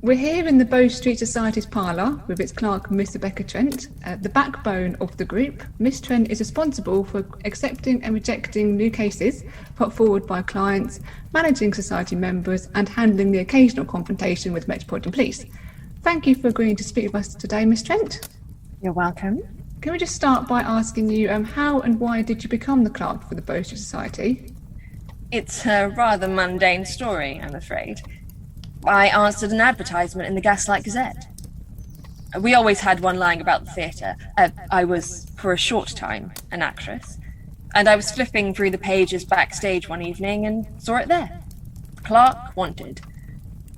We're here in the Bow Street Society's parlour with its clerk, Miss Rebecca Trent. The backbone of the group, Miss Trent is responsible for accepting and rejecting new cases put forward by clients, managing society members and handling the occasional confrontation with Metropolitan Police. Thank you for agreeing to speak with us today, Miss Trent. You're welcome. Can we just start by asking you how and why did you become the clerk for the Bow Street Society? It's a rather mundane story, I'm afraid. I answered an advertisement in the Gaslight Gazette. We always had one lying about the theatre. I was, for a short time, an actress. And I was flipping through the pages backstage one evening and saw it there. Clerk wanted.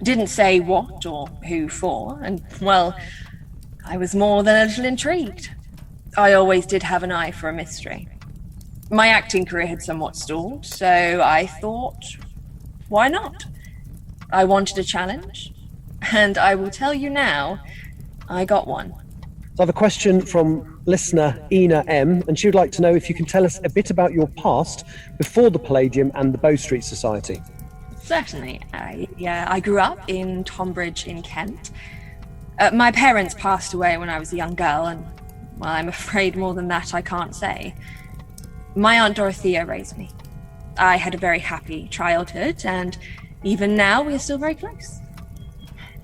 Didn't say what or who for, and, well, I was more than a little intrigued. I always did have an eye for a mystery. My acting career had somewhat stalled, so I thought, why not? I wanted a challenge, and I will tell you now, I got one. So I have a question from listener Ina M, and she would like to know if you can tell us a bit about your past before the Palladium and the Bow Street Society. Certainly. I grew up in Tonbridge in Kent. My parents passed away when I was a young girl, and, well, I'm afraid more than that I can't say. My Aunt Dorothea raised me. I had a very happy childhood, and even now, we are still very close.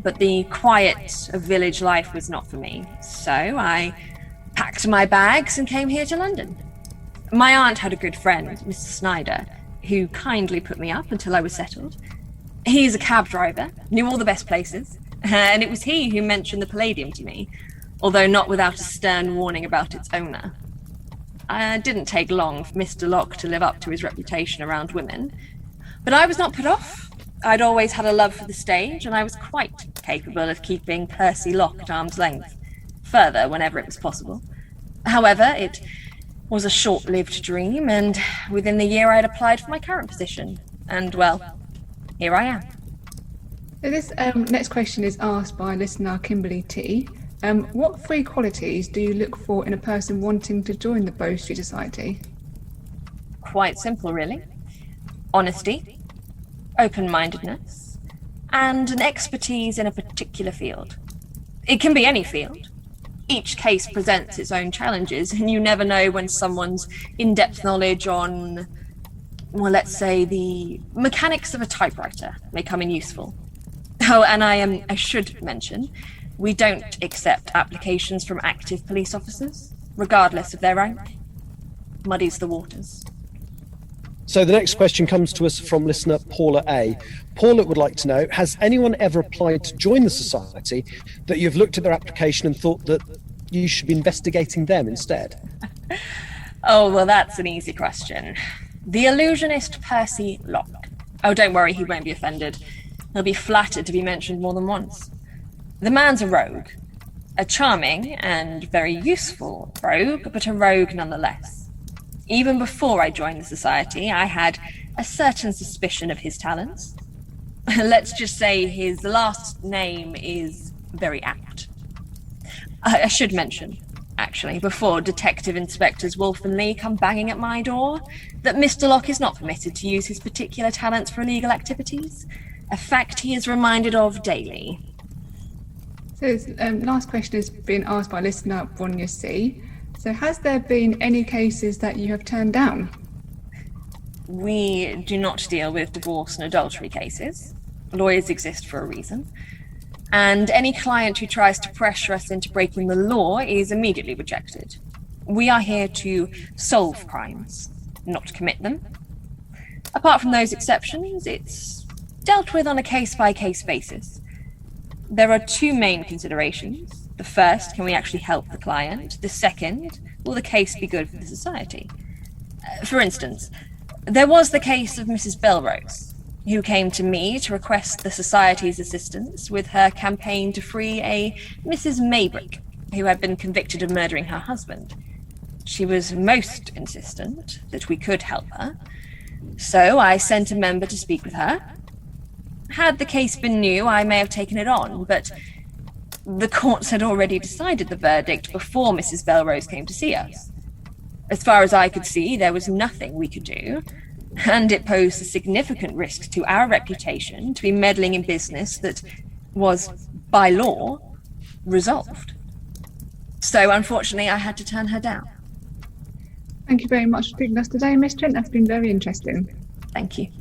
But the quiet of village life was not for me, so I packed my bags and came here to London. My aunt had a good friend, Mr. Snyder, who kindly put me up until I was settled. He's a cab driver, knew all the best places, and it was he who mentioned the Palladium to me, although not without a stern warning about its owner. It didn't take long for Mr. Locke to live up to his reputation around women, but I was not put off. I'd always had a love for the stage, and I was quite capable of keeping Percy Locke at arm's length, further whenever it was possible. However, it was a short-lived dream, and within the year I had applied for my current position, and, well, here I am. So this next question is asked by listener Kimberly T. What three qualities do you look for in a person wanting to join the Bow Street Society? Quite simple, really. Honesty, open-mindedness, and an expertise in a particular field. It can be any field. Each case presents its own challenges, and you never know when someone's in-depth knowledge on, well, let's say the mechanics of a typewriter may come in useful. Oh, and I should mention, we don't accept applications from active police officers, regardless of their rank. Muddies the waters. So the next question comes to us from listener Paula A. Paula would like to know, has anyone ever applied to join the society that you've looked at their application and thought that you should be investigating them instead? Oh, well, that's an easy question. The illusionist Percy Locke. Oh, don't worry, he won't be offended. He'll be flattered to be mentioned more than once. The man's a rogue. A charming and very useful rogue, but a rogue nonetheless. Even before I joined the society, I had a certain suspicion of his talents. Let's just say his last name is very apt. I should mention, actually, before Detective Inspectors Wolf and Lee come banging at my door, that Mr. Locke is not permitted to use his particular talents for illegal activities, a fact he is reminded of daily. So this last question has been asked by listener Bronya C. So has there been any cases that you have turned down? We do not deal with divorce and adultery cases. Lawyers exist for a reason. And any client who tries to pressure us into breaking the law is immediately rejected. We are here to solve crimes, not commit them. Apart from those exceptions, it's dealt with on a case-by-case basis. There are two main considerations. The first, can we actually help the client? The second, will the case be good for the society? For instance, there was the case of Mrs. Belrose, who came to me to request the society's assistance with her campaign to free a Mrs. Maybrick, who had been convicted of murdering her husband. She was most insistent that we could help her, so I sent a member to speak with her. Had the case been new, I may have taken it on, but the courts had already decided the verdict before Mrs. Belrose came to see us. As far as I could see, there was nothing we could do, and it posed a significant risk to our reputation to be meddling in business that was by law, resolved. So unfortunately, I had to turn her down. Thank you very much for speaking to us today, Miss Trent. That's been very interesting. Thank you.